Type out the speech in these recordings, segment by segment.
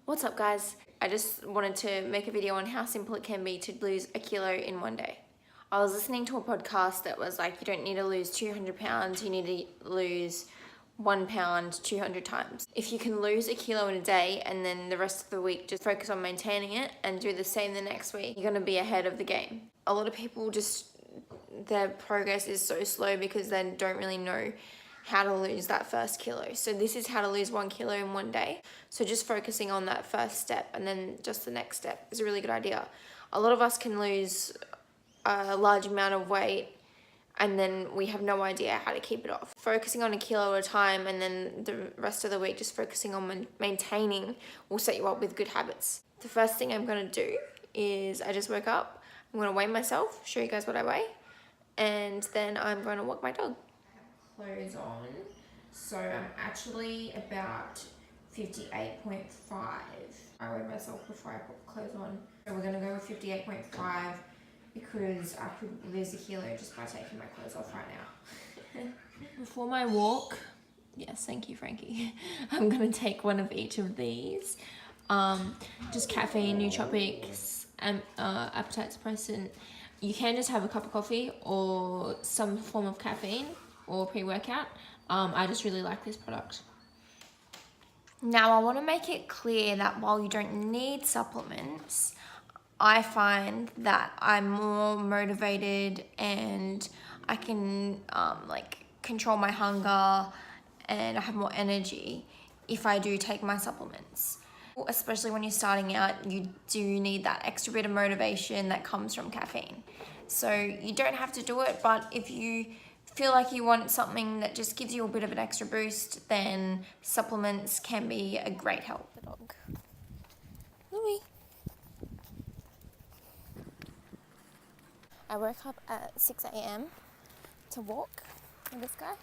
What's up guys? I just wanted to make a video on how simple it can be to lose a kilo in one day. I was listening to a podcast that was like, you don't need to lose 200 pounds, you need to lose 1 pound 200 times. If you can lose a kilo in a day and then the rest of the week just focus on maintaining it and do the same the next week, you're gonna be ahead of the game. A lot of people their progress is so slow because they don't really know how to lose that first kilo. So this is how to lose 1 kilo in one day. So just focusing on that first step and then just the next step is a really good idea. A lot of us can lose a large amount of weight and then we have no idea how to keep it off. Focusing on a kilo at a time and then the rest of the week just focusing on maintaining will set you up with good habits. The first thing I'm gonna do is I just woke up, I'm gonna weigh myself, show you guys what I weigh, and then I'm going to walk my dog. Clothes on, so I'm actually about 58.5. I weighed myself before I put clothes on, so we're gonna go with 58.5 because I could lose a kilo just by taking my clothes off right now. Before my walk, yes, thank you Frankie, I'm gonna take one of each of these. Just caffeine, nootropics, and appetite suppressant. You can just have a cup of coffee or some form of caffeine or pre-workout. I just really like this product. Now I want to make it clear that while you don't need supplements, I find that I'm more motivated and I can control my hunger and I have more energy if I do take my supplements. Especially when you're starting out, you do need that extra bit of motivation that comes from caffeine. So you don't have to do it, but if you feel like you want something that just gives you a bit of an extra boost, then supplements can be a great help. The dog. Louie. I woke up at 6 a.m. to walk with this guy.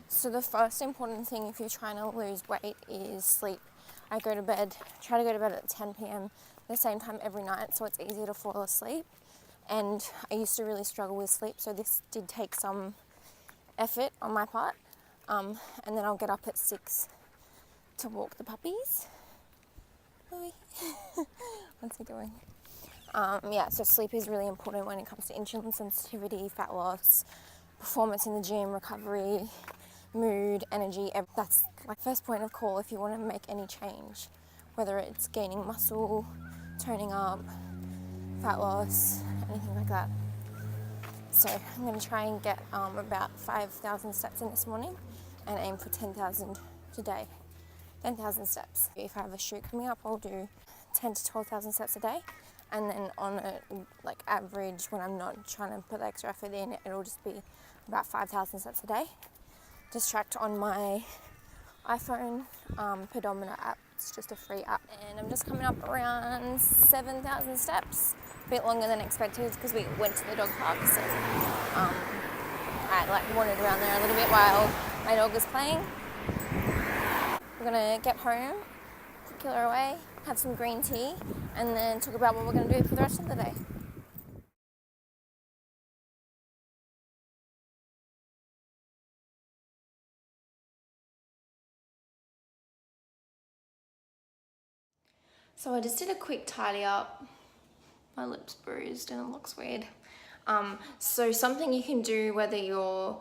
So the first important thing if you're trying to lose weight is sleep. I try to go to bed at 10 p.m. the same time every night, so it's easier to fall asleep. And I used to really struggle with sleep, so this did take some effort on my part. And then I'll get up at 6 to walk the puppies. Louie. What's he doing? So sleep is really important when it comes to insulin sensitivity, fat loss, performance in the gym, recovery, mood, energy. That's my first point of call if you want to make any change, whether it's gaining muscle, toning up, fat loss, anything like that. So I'm going to try and get about 5,000 steps in this morning and aim for 10,000 today. 10,000 steps. If I have a shoot coming up, I'll do 10 to 12,000 steps a day. And then on a average, when I'm not trying to put the extra effort in, it'll just be about 5,000 steps a day. Just tracked on my iPhone pedometer app. It's just a free app. And I'm just coming up around 7,000 steps. A bit longer than expected because we went to the dog park. So I wandered around there a little bit while my dog was playing. We're gonna get home, put Killer away, have some green tea, and then talk about what we're gonna do for the rest of the day. So I just did a quick tidy up. My lip's bruised and it looks weird. So something you can do, whether you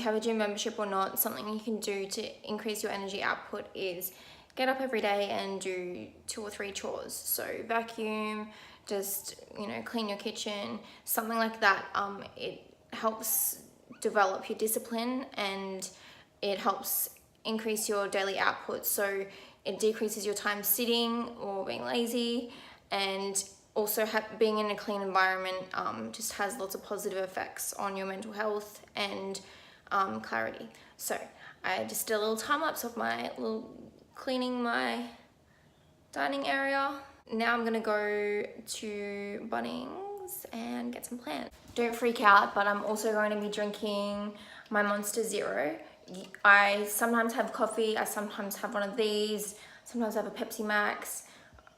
have a gym membership or not, something you can do to increase your energy output is get up every day and do 2 or 3 chores. So vacuum, just clean your kitchen, something like that. It helps develop your discipline and it helps increase your daily output. So it decreases your time sitting or being lazy, and also being in a clean environment just has lots of positive effects on your mental health and clarity. So I just did a little time lapse of cleaning my dining area. Now I'm gonna go to Bunnings and get some plants. Don't freak out, but I'm also going to be drinking my Monster Zero. I sometimes have coffee, I sometimes have one of these, sometimes I have a Pepsi Max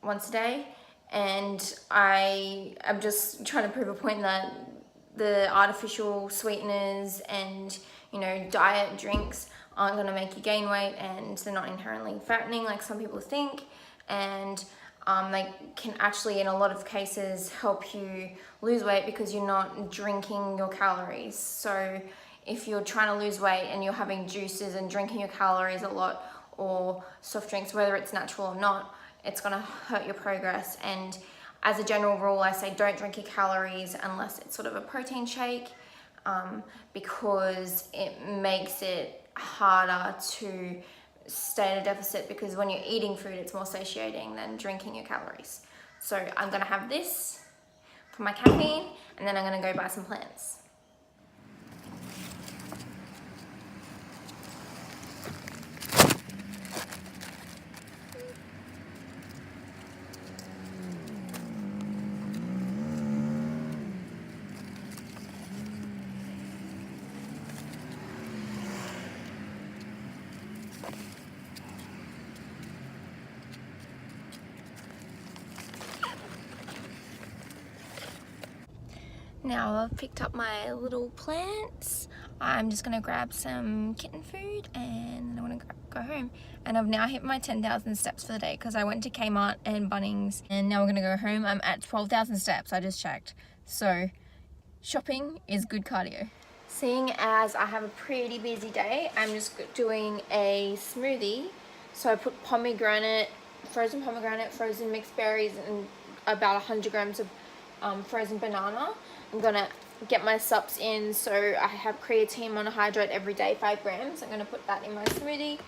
once a day, and I am just trying to prove a point that the artificial sweeteners and diet drinks aren't gonna make you gain weight, and they're not inherently fattening like some people think. And they can actually, in a lot of cases, help you lose weight because you're not drinking your calories. So if you're trying to lose weight and you're having juices and drinking your calories a lot, or soft drinks, whether it's natural or not, it's gonna hurt your progress. And as a general rule, I say don't drink your calories unless it's sort of a protein shake, because it makes it harder to stay at a deficit, because when you're eating food, it's more satiating than drinking your calories. So I'm gonna have this for my caffeine, and then I'm gonna go buy some plants. Now I've picked up my little plants. I'm just gonna grab some kitten food and I wanna go home. And I've now hit my 10,000 steps for the day because I went to Kmart and Bunnings, and now we're gonna go home. I'm at 12,000 steps, I just checked. So shopping is good cardio. Seeing as I have a pretty busy day, I'm just doing a smoothie. So I put frozen pomegranate, frozen mixed berries, and about 100 grams of frozen banana. I'm gonna get my sups in, so I have creatine monohydrate every day, 5 grams. I'm gonna put that in my smoothie.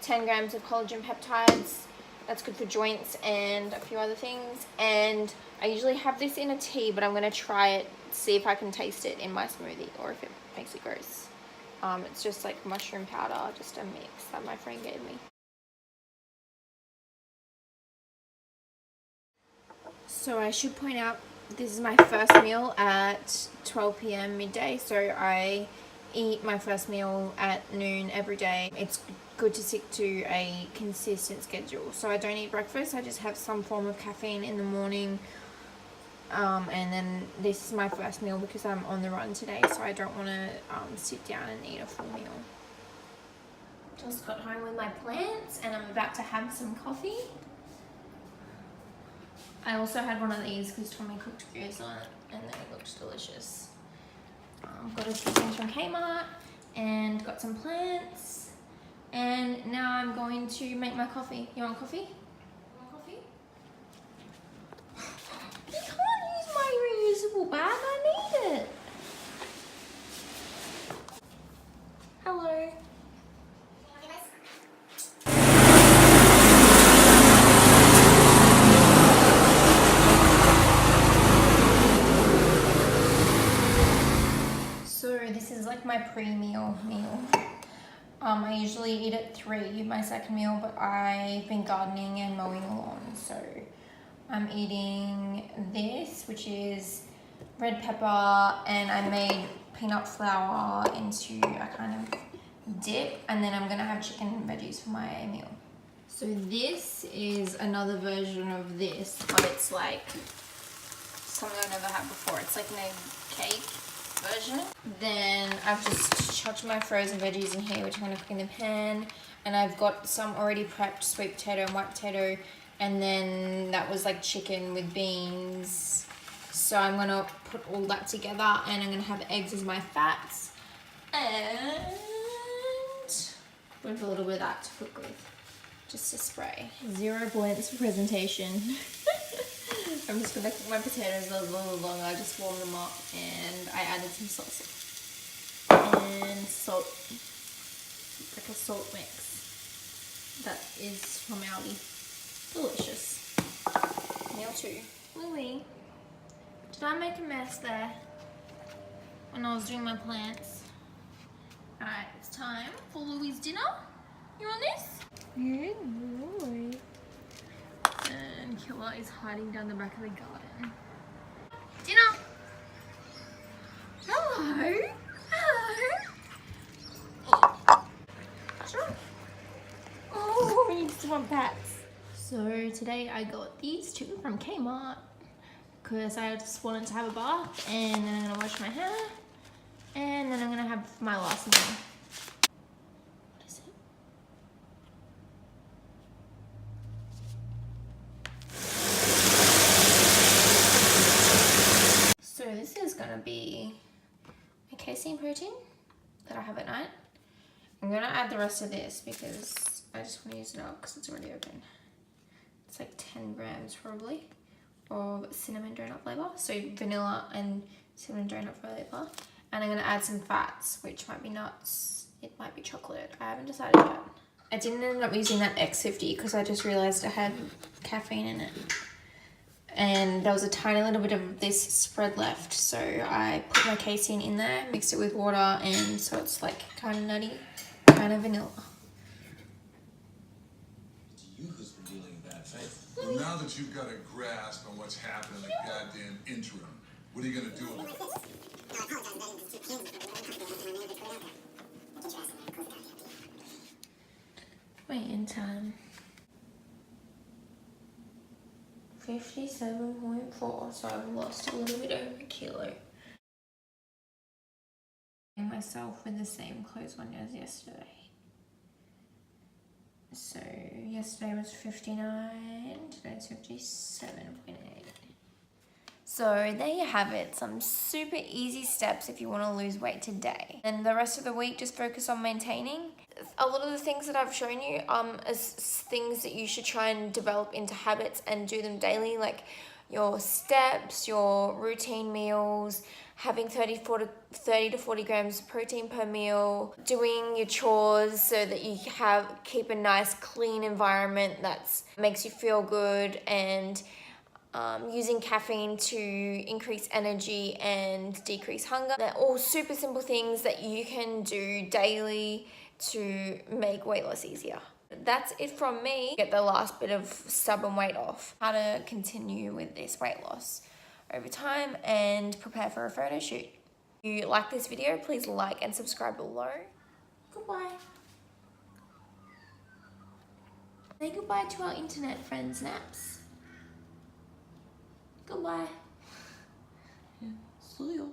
10 grams of collagen peptides. That's good for joints and a few other things. And I usually have this in a tea, but I'm gonna try it, see if I can taste it in my smoothie or if it makes it gross. It's just like mushroom powder, just a mix that my friend gave me. So I should point out, this is my first meal at 12 p.m. midday, so I eat my first meal at noon every day. It's good to stick to a consistent schedule. So I don't eat breakfast, I just have some form of caffeine in the morning, and then this is my first meal because I'm on the run today, so I don't want to sit down and eat a full meal. Just got home with my plants and I'm about to have some coffee. I also had one of these because Tommy cooked goose on it and then it looks delicious. Got a few things from Kmart and got some plants, and now I'm going to make my coffee. You want coffee? You want coffee? You can't use my reusable bag, I need it. Hello. This is like my pre-meal meal. I usually eat at 3, my second meal, but I've been gardening and mowing the lawn, so I'm eating this, which is red pepper, and I made peanut flour into a kind of dip, and then I'm gonna have chicken and veggies for my meal. So this is another version of this, but it's like something I've never had before. It's like an egg cake version. Then I've just chucked my frozen veggies in here, which I'm going to cook in the pan, and I've got some already prepped sweet potato and white potato, and then that was like chicken with beans. So I'm going to put all that together, and I'm going to have eggs as my fats, and with a little bit of that to cook with, just to spray. 0 points for presentation. I'm just gonna cook my potatoes a little longer. I just warmed them up and I added some salsa and salt, like a salt mix that is from Aldi. Delicious. Meal 2. Louie, did I make a mess there when I was doing my plants? Alright, it's time for Louie's dinner. You want this? Good boy. And Killer is hiding down the back of the garden. Dinner! Hello! Hello! Sure. Oh, we just want pats. So today I got these 2 from Kmart because I just wanted to have a bath, and then I'm gonna wash my hair, and then I'm gonna have my last meal. protein that I have at night. I'm gonna add the rest of this because I just want to use it up because it's already open. It's like 10 grams probably of cinnamon donut flavor. So vanilla and cinnamon donut flavor. And I'm gonna add some fats, which might be nuts. It might be chocolate. I haven't decided yet. I didn't end up using that X50 because I just realized I had caffeine in it. And there was a tiny little bit of this spread left. So I put my casein in there, mixed it with water, and so it's like kind of nutty, kind of vanilla. You who's been dealing in bad faith. Well, now that you've got a grasp on what's happened in the goddamn interim, what are you gonna do about it? Wait-in time. 57.4, so I've lost a little bit over a kilo. And myself with the same clothes on as yesterday. So yesterday was 59, today's 57.8. So there you have it, some super easy steps if you want to lose weight today. And the rest of the week, just focus on maintaining. A lot of the things that I've shown you as things that you should try and develop into habits and do them daily, like your steps, your routine meals, having 30 to 40 grams of protein per meal, doing your chores so that you keep a nice clean environment that makes you feel good, and using caffeine to increase energy and decrease hunger. They're all super simple things that you can do daily to make weight loss easier. That's it from me. Get the last bit of stubborn weight off. How to continue with this weight loss over time and prepare for a photo shoot. If you like this video, please like and subscribe below. Goodbye. Say goodbye to our internet friends, Naps. Goodbye. See ya.